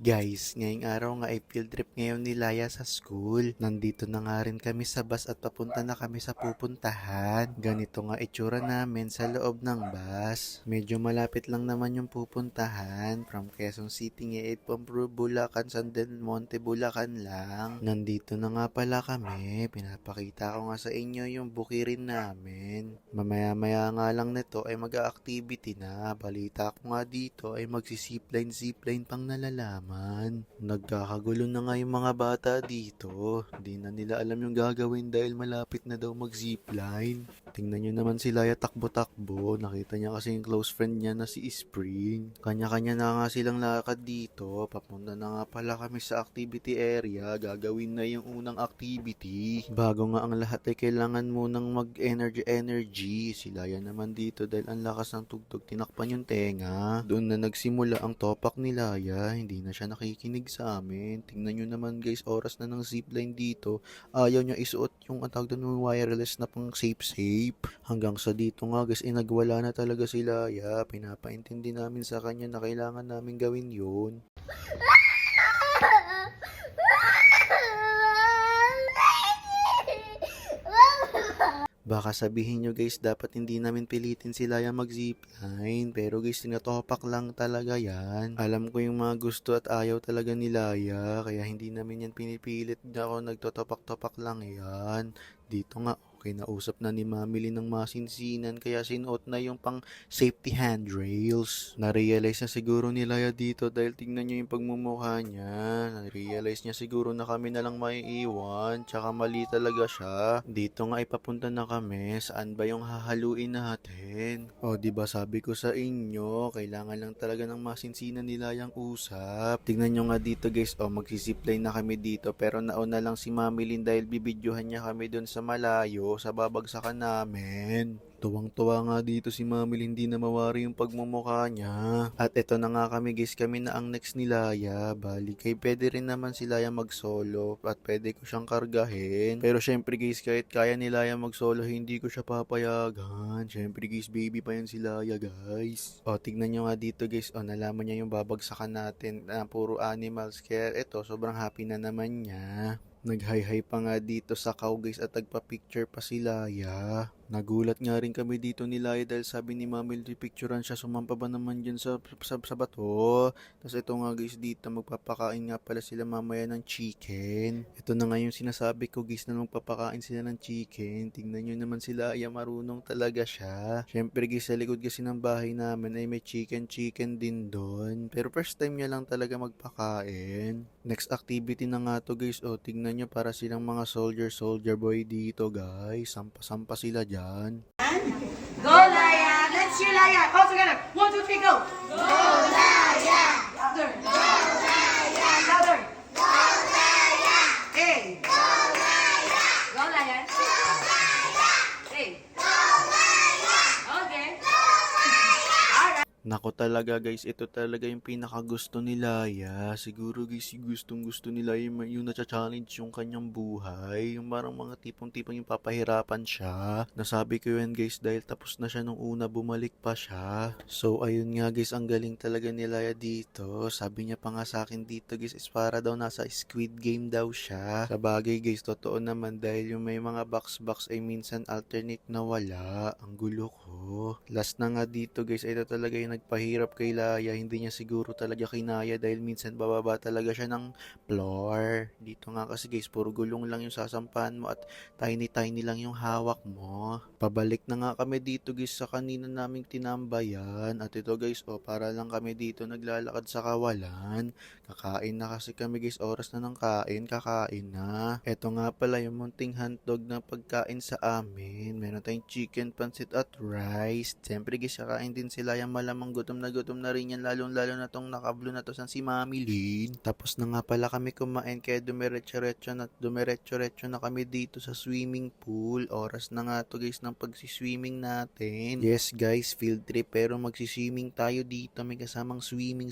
Guys, ngayong araw nga ay field trip ngayon ni Laya sa school. Nandito na nga rin kami sa bus at papunta na kami sa pupuntahan. Ganito nga itsura namin sa loob ng bus. Medyo malapit lang naman yung pupuntahan. From Quezon City nga from Bulacan, San Del Monte, Bulacan lang. Nandito na nga pala kami. Pinapakita ko nga sa inyo yung bukirin namin. Mamaya-maya nga lang nito ay mag-activity na. Balita ko nga dito ay zipline pang nalalaman. Nagkakagulo na nga yung mga bata dito. Di na nila alam yung gagawin dahil malapit na daw mag-zipline. Tingnan nyo naman si Laya takbo-takbo. Nakita niya kasi yung close friend niya na si Spring. Kanya-kanya na nga silang lakad dito. Papunta na nga pala kami sa activity area. Gagawin na yung unang activity. Bago nga ang lahat ay kailangan munang mag-energy. Si Laya naman dito dahil ang lakas ng tugtog tinakpan yung tenga. Doon na nagsimula ang topak ni Laya. Hindi na siya nakikinig sa amin. Tingnan nyo naman guys, oras na ng zipline dito. Ayaw niya isuot yung ang tawag doon wireless na pang safe. Hanggang sa dito nga guys, nagwala na talaga si Laya. Pinapaintindi namin sa kanya na kailangan namin gawin yun. Baka sabihin nyo guys, dapat hindi namin pilitin si Laya mag-zipline. Pero guys, tinatopak lang talaga yan. Alam ko yung mga gusto at ayaw talaga ni Laya. Kaya hindi namin yan pinipilit. Ako nagtotopak-topak lang yan. Dito nga, kinausap na ni Mami Lynn ng masinsinan kaya sinuot na yung pang safety handrails. Na-realize na siguro ni Laya dito dahil tingnan nyo yung pagmumukha niya. Na-realize niya siguro na kami na lang maiiwan tsaka mali talaga siya. Dito nga ipapunta na kami. Saan ba yung hahaluin natin? O diba sabi ko sa inyo, kailangan lang talaga ng masinsinan ni Layang usap. Tingnan nyo nga dito guys, magsisipline na kami dito pero nauna lang si Mami Lynn dahil bibidyohan niya kami doon sa malayo sa babagsakan namin. Tuwang-tuwa nga dito si Mami Lynn, hindi na mawari yung pagmumukha niya. At eto na nga kami guys, kami na ang next ni Laya. Bali, kay pwede rin naman si Laya mag-solo at pwede ko siyang kargahin. Pero syempre guys, kahit kaya ni Laya mag-solo, hindi ko siya papayagan. Syempre guys, baby pa yan si Laya guys. Tignan nyo nga dito guys, nalaman niya yung babagsakan natin na puro animals. Kaya eto, sobrang happy na naman niya. Nag-hi-hi pa nga dito sa cow guys at nagpa-picture pa si Laya. Nagulat nga rin kami dito ni Laya dahil sabi ni Mami picturean siya, sumampa ba naman dyan sa bato. Tapos ito nga guys dito, magpapakain nga pala sila mamaya ng chicken. Ito na nga yung sinasabi ko guys na magpapakain sila ng chicken. Tingnan nyo naman si Laya, marunong talaga siya. Syempre guys, sa likod kasi ng bahay namin ay may chicken din doon. Pero first time niya lang talaga magpakain. Next activity na nga to guys, tingnan nyo para silang mga soldier boy dito guys. Sampa-sampa sila dyan. Go, Laya! Let's cheer Laya! All together! 1, 2, 3, go! Go, Laya! Louder! Go, Laya! Louder! Go, Laya! Hey! Go, Laya! Go, Laya! Go, Laya! Hey! Go, Laya! Okay. Nako talaga guys, ito talaga yung pinakagusto ni Laya. Siguro guys, gustong gusto nila yung na-challenge yung kanyang buhay. Yung parang mga tipong-tipong yung papahirapan siya. Nasabi ko yun guys dahil tapos na siya nung una, bumalik pa siya. So ayun nga guys, ang galing talaga ni Laya dito. Sabi niya pa nga sa akin dito guys, is para daw nasa Squid Game daw siya. Sa bagay guys, totoo naman dahil yung may mga box ay minsan alternate na wala. Ang gulo ko. Last na nga dito guys, ito talaga yung nagpahirap kay Laya. Hindi niya siguro talaga kinaya dahil minsan bababa talaga siya ng floor. Dito nga kasi guys, puro gulong lang yung sasampahan mo at tiny lang yung hawak mo. Pabalik na nga kami dito guys sa kanina naming tinambayan. At ito guys, para lang kami dito naglalakad sa kawalan. Kakain na kasi kami guys, oras na ng kain, kakain na. Ito nga pala yung munting handog na pagkain sa amin. Meron tayong chicken, pancit at rice. Siyempre guys, kakain din sila yung malamang gutom na rin yan, lalo na tong nakablo na to si Mami Lynn. Tapos na nga pala kami kumain kaya dumiretso-retso na kami dito sa swimming pool. Oras na nga to guys ng pagsiswimming natin. Yes guys, field trip pero magsiswimming tayo dito. May kasamang swimming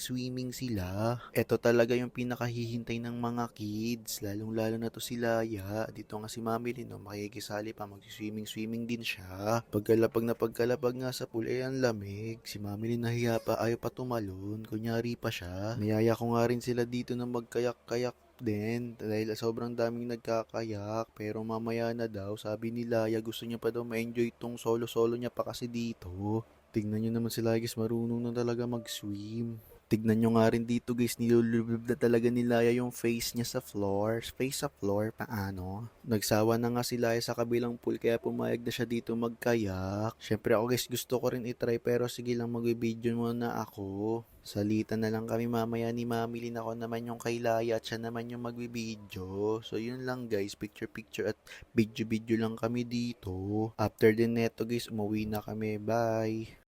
sila. Ito talaga yung pinakahihintay ng mga kids. Lalo na to si Laya. Dito nga si Mami Lynn, makikisali pa, magsiswimming din siya. Pagkalapag nga sa pool, ang lamig. Si Mami Lynn nahiya pa, ayaw pa tumalon. Kunyari pa siya. Niyaya ko nga rin sila dito na magkayak-kayak din dahil sobrang daming nagkakayak pero mamaya na daw sabi ni Laya gusto niya pa daw ma-enjoy tong solo-solo niya pa kasi dito. Tignan nyo naman sila guys, marunong na talaga mag-swim. Tignan nyo nga rin dito guys, nilulublob na talaga ni Laya yung face niya sa floor. Face sa floor, paano? Nagsawa na nga si Laya sa kabilang pool kaya pumayag na siya dito magkayak. Syempre ako guys, gusto ko rin itry pero sige lang mag-video muna ako. Salitan na lang kami mamaya ni Mami Lynn, ako naman yung kay Laya at siya naman yung magbibideo. So yun lang guys, picture-picture at video-video lang kami dito. After din neto guys, umuwi na kami. Bye!